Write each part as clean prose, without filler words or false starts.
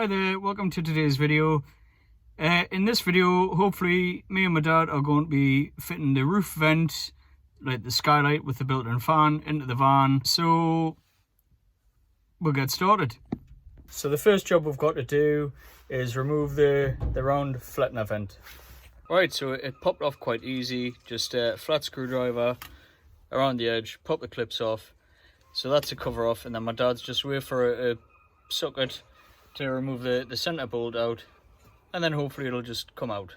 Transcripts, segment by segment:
Hi there, welcome to today's video. In this video, hopefully me and my dad are going to be fitting the roof vent, like the skylight with the built-in fan, into the van. So we'll get started. So the first job we've got to do is remove the round flattener vent. Right, so it popped off quite easy, just a flat screwdriver around the edge, pop the clips off. So that's a cover off, and then my dad's just wait for a socket to remove the center bolt out, and then hopefully it'll just come out.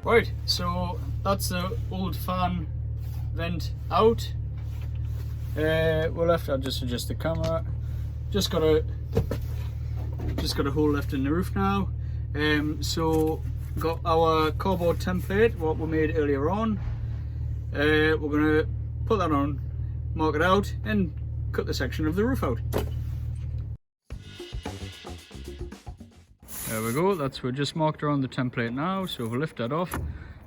Right, so that's the old fan vent out. We're left. I'll just adjust the camera. Just got a hole left in the roof now. So got our cardboard template, what we made earlier on. We're gonna put that on, mark it out, and cut the section of the roof out. There we go, we're just marked around the template now, so if we lift that off,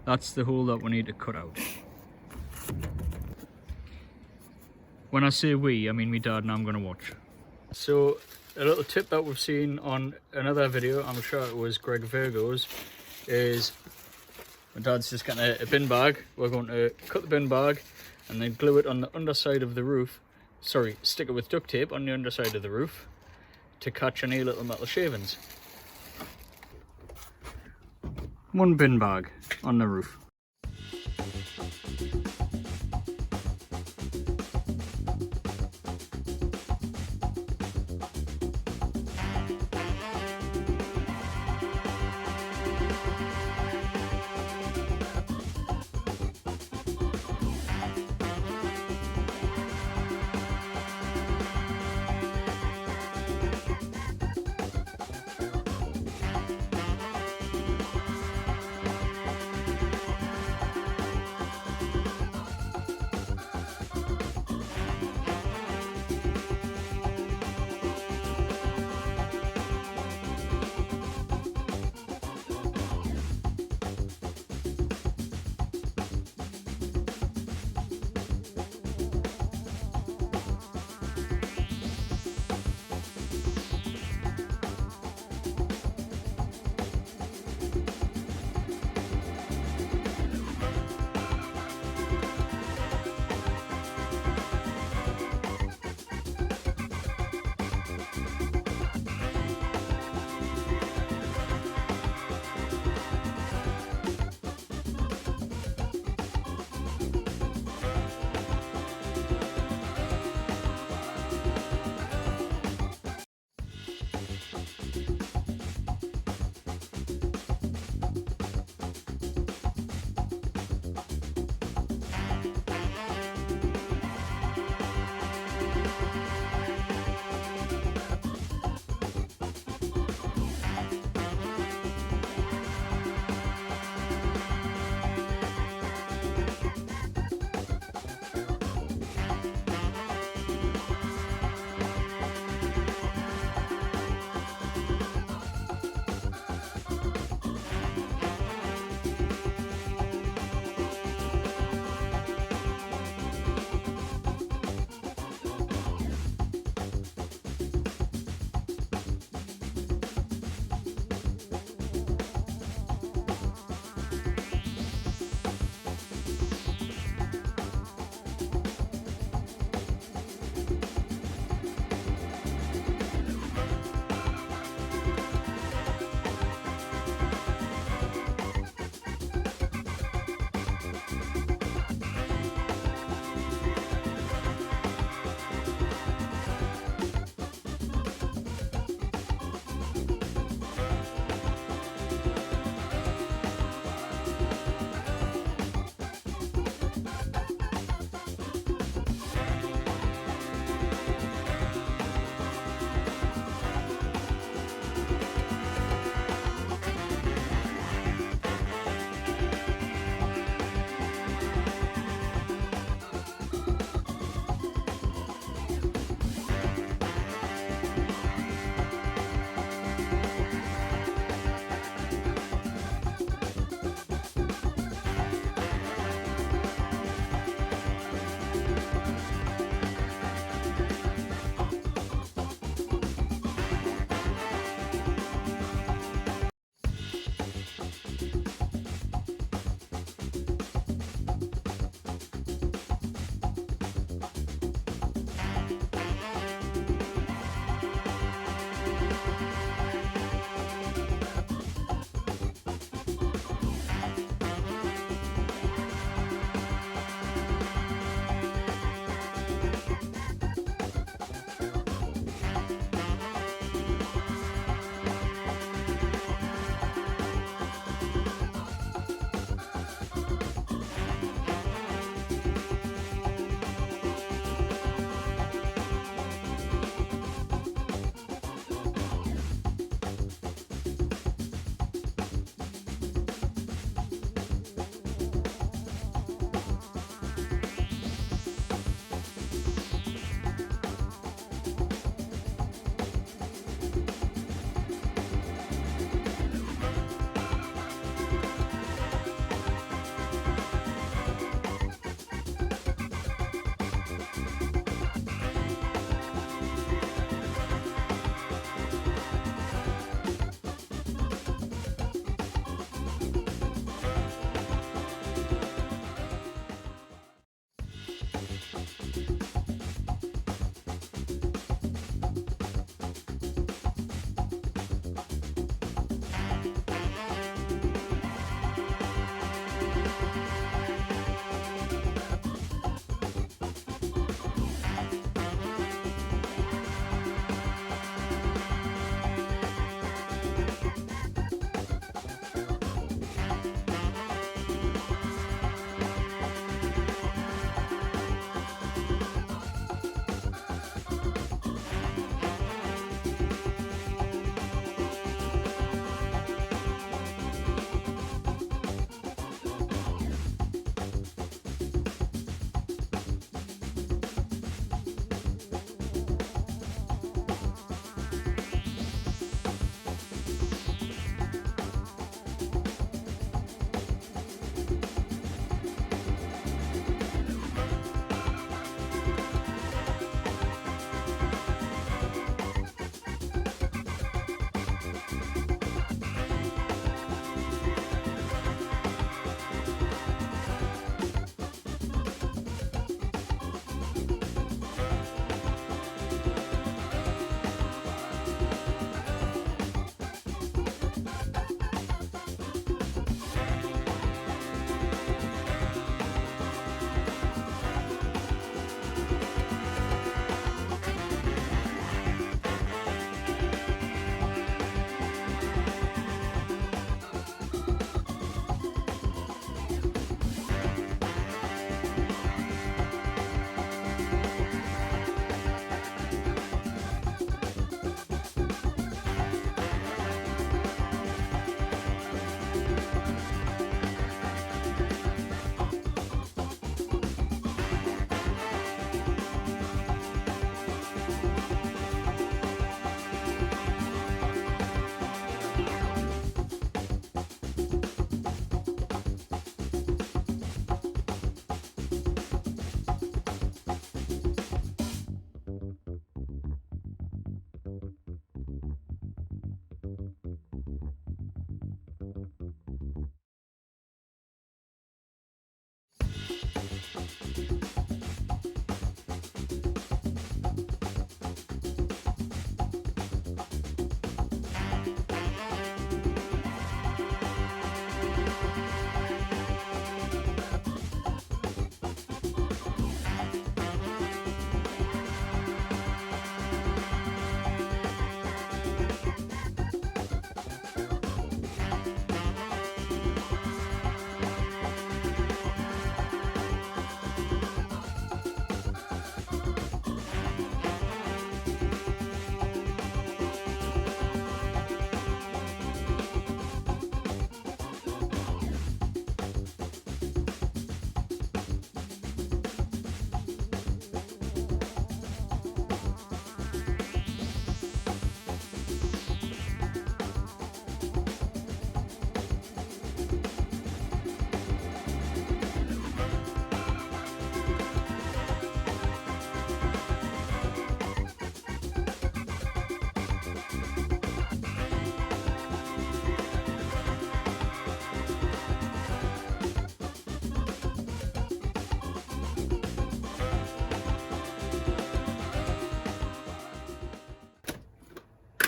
that's the hole that we need to cut out. When I say we, I mean me dad and I'm going to watch. So a little tip that we've seen on another video, I'm sure it was Greg Virgo's, is my dad's just getting a bin bag. We're going to cut the bin bag and then glue it on the underside of the roof. Sorry, stick it with duct tape on the underside of the roof to catch any little metal shavings. One bin bag on the roof.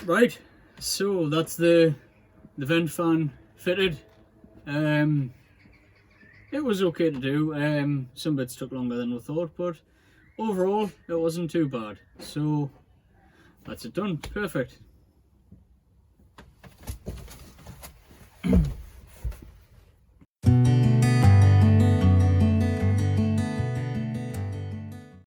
Right, so that's the vent fan fitted. It was okay to do. Some bits took longer than we thought, but overall it wasn't too bad. So that's it done. Perfect.